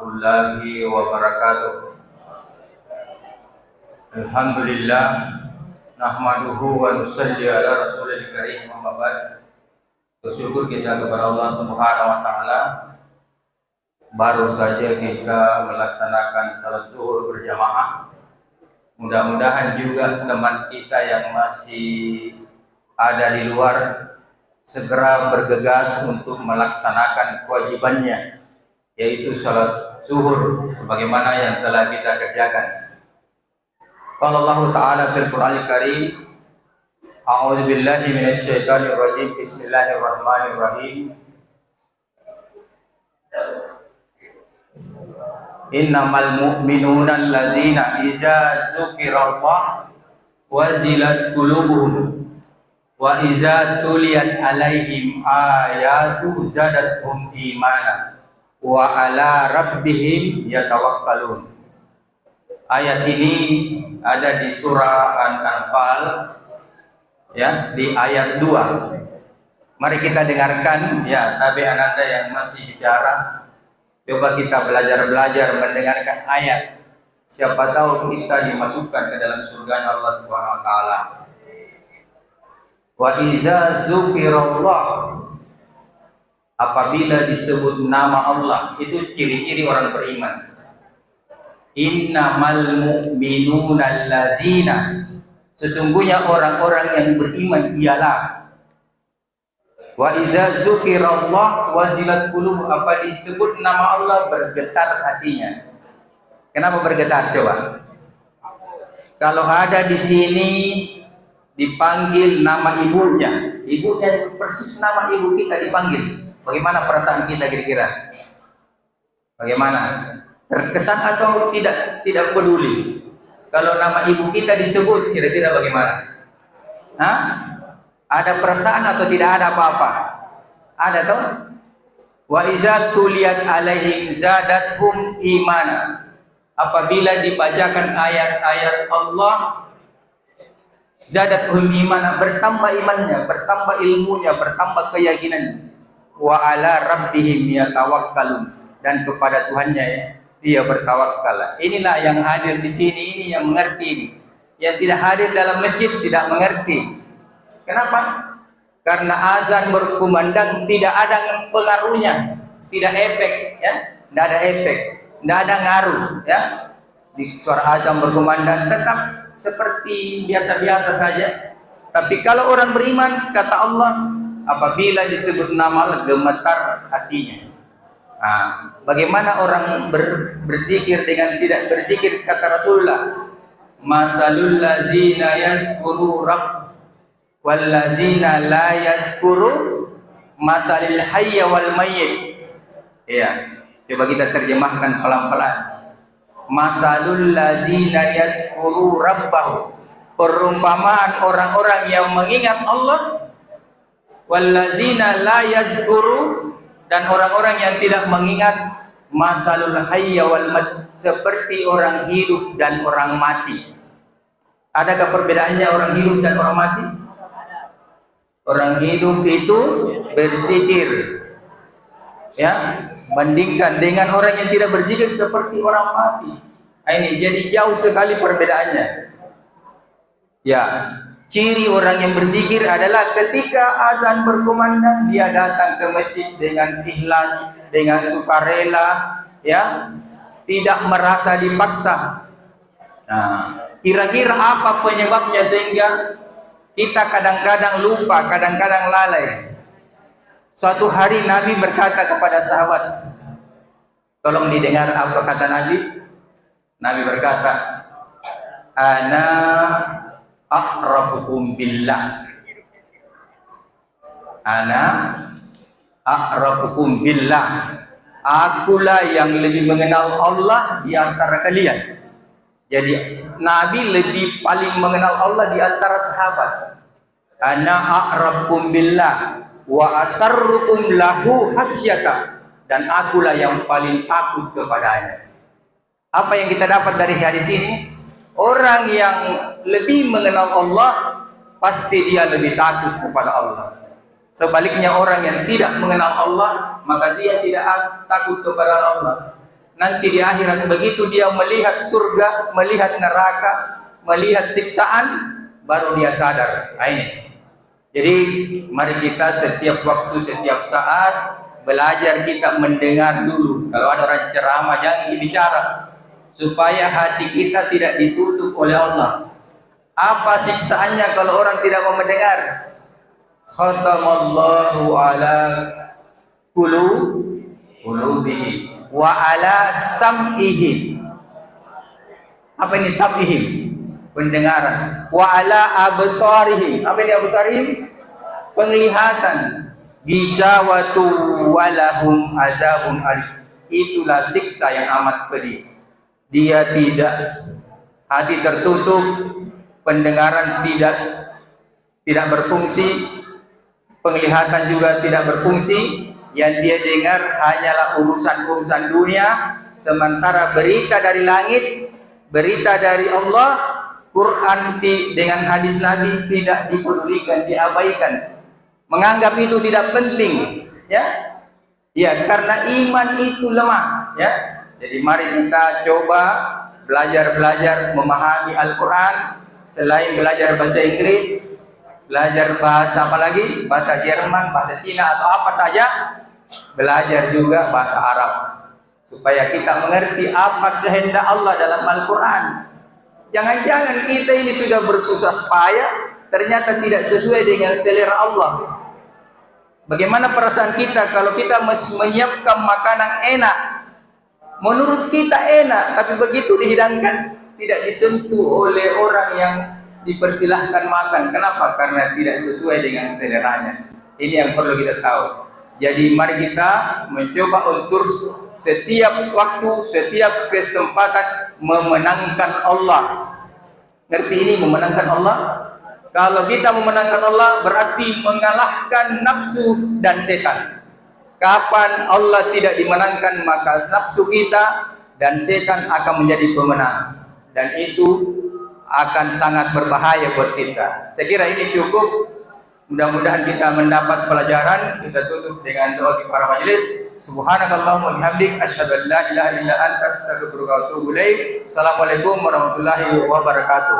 warahmatullahi wabarakatuh. Alhamdulillah nahmaduhu wa nusalli ala rasulil karim, amma ba'd. Bersyukur kita kepada Allah Subhanahu wa taala. Baru saja kita melaksanakan salat zuhur berjamaah. Mudah-mudahan juga teman kita yang masih ada di luar segera bergegas untuk melaksanakan kewajibannya, yaitu salat zuhur sebagaimana yang telah kita kerjakan. Qala Allah Ta'ala fil Qur'anil Karim, A'udzu billahi minasy syaithanir rajim. Bismillahirrahmanirrahim. Innamal mu'minuna alladzina idza dzukirallah wajilat qulubuhum wa idza tuliyat alaihim ayatu zadatuhum imana wa ala rabbihim yatawakkalun. Ayat ini ada di surah Al-Anfal, ya, di ayat 2. Mari kita dengarkan, ya, Tabi Ananda yang masih bicara. Coba kita belajar mendengarkan ayat. Siapa tahu kita dimasukkan ke dalam surga Allah Subhanahu wa taala. Wa iza dzukirallah, apabila disebut nama Allah, itu ciri-ciri orang beriman. Innamal mu'minuna allazina, sesungguhnya orang-orang yang beriman ialah. Wa iza dzukirallah wazilat qulub, apa disebut nama Allah bergetar hatinya. Kenapa bergetar coba? Kalau ada di sini dipanggil nama ibunya persis nama ibu kita dipanggil, bagaimana perasaan kita kira-kira? Bagaimana? Terkesan atau tidak peduli? Kalau nama ibu kita disebut, kira-kira bagaimana? Hah? Ada perasaan atau tidak ada apa-apa? Ada toh? Wa iza tuliyat alaihim zadathum imana, apabila dibacakan ayat-ayat Allah, zadathum imana, bertambah imannya, bertambah ilmunya, bertambah keyakinannya. Wa ala rabbihim yatawakkalun, dan kepada Tuhannya dia bertawakal. Inilah yang hadir di sini, ini yang mengerti. Yang tidak hadir dalam masjid tidak mengerti. Kenapa? Karena azan berkumandang tidak ada pengaruhnya, tidak efek, ya, tidak ada efek, tidak ada ngaruh, ya. Di suara azan berkumandang tetap seperti biasa-biasa saja. Tapi kalau orang beriman, kata Allah, apabila disebut nama Allah, gemetar hatinya. Nah, bagaimana orang berzikir dengan tidak berzikir? Kata Rasulullah, masalul ladzina yazkuru rabb wallazina la yazkuru masalil hayya wal mayyit. Ya, coba kita terjemahkan pelan-pelan. Masalul ladzina yazkuru rabbahu, perumpamaan orang-orang yang mengingat Allah, wallazina la yazkuru, dan orang-orang yang tidak mengingat, masalul hayya wal mat, seperti orang hidup dan orang mati. Adakah perbedaannya orang hidup dan orang mati? Orang hidup itu berzikir, ya, bandingkan dengan orang yang tidak berzikir seperti orang mati. Ini jadi jauh sekali perbedaannya. Ya, ciri orang yang berzikir adalah ketika azan berkumandang dia datang ke masjid dengan ikhlas, dengan sukarela, ya, tidak merasa dipaksa. Nah, kira-kira apa penyebabnya sehingga kita kadang-kadang lupa, kadang-kadang lalai? Suatu hari Nabi berkata kepada sahabat, tolong didengar apa kata Nabi. Nabi berkata, ana aqrabukum billah. Ana aqrabukum billah. Akulah yang lebih mengenal Allah di antara kalian. Jadi Nabi lebih paling mengenal Allah di antara sahabat. Ana aqrabukum billah wa asarrukum lahu hasyata, dan akulah yang paling takut kepadanya. Apa yang kita dapat dari hadis ini? Orang yang lebih mengenal Allah pasti dia lebih takut kepada Allah. Sebaliknya orang yang tidak mengenal Allah, maka dia tidak takut kepada Allah. nanti di akhirat begitu dia melihat surga, melihat neraka, melihat siksaan, baru dia sadar. Nah, ini. Jadi mari kita setiap waktu, setiap saat belajar kita mendengar dulu. Kalau ada orang ceramah jangan bicara, supaya hati kita tidak ditutup oleh Allah. Apa siksaannya kalau orang tidak mau mendengar? Khatamallahu ala qulubihim wa ala sam'ihim. Apa ini sam'ihim? Pendengaran. Wa ala absarihim. Apa ini absarihim? Penglihatan. Gisawatu walahum azabun alim. Itulah siksa yang amat pedih. Dia tidak, hati tertutup, pendengaran tidak berfungsi, penglihatan juga tidak berfungsi. Yang dia dengar hanyalah urusan-urusan dunia, sementara berita dari langit, berita dari Allah, Quran dengan hadis Nabi tidak dipedulikan, diabaikan, menganggap itu tidak penting, ya. Ya, karena iman itu lemah, ya. Jadi mari kita coba belajar memahami Al-Quran. Selain belajar bahasa Inggris, belajar bahasa apa lagi? Bahasa Jerman, bahasa Cina atau apa saja, belajar juga bahasa Arab, supaya kita mengerti apa kehendak Allah dalam Al-Quran. Jangan-jangan kita ini sudah bersusah payah, ternyata tidak sesuai dengan selera Allah. Bagaimana perasaan kita kalau kita menyiapkan makanan enak, menurut kita enak, tapi begitu dihidangkan tidak disentuh oleh orang yang dipersilahkan makan. Kenapa? Karena tidak sesuai dengan seleranya. Ini yang perlu kita tahu. Jadi mari kita mencoba untuk setiap waktu, setiap kesempatan memenangkan Allah. Ngerti ini memenangkan Allah? Kalau kita memenangkan Allah berarti mengalahkan nafsu dan setan. Kapan Allah tidak dimenangkan, maka nafsu kita dan setan akan menjadi pemenang. Dan itu akan sangat berbahaya buat kita. Saya kira ini cukup. Mudah-mudahan kita mendapat pelajaran. Kita tutup dengan doa para majelis. Subhanakallahumma bihamdik asyhadu an la ilaha illa anta astaghfiruka wa atubu ilaik. Assalamualaikum warahmatullahi wabarakatuh.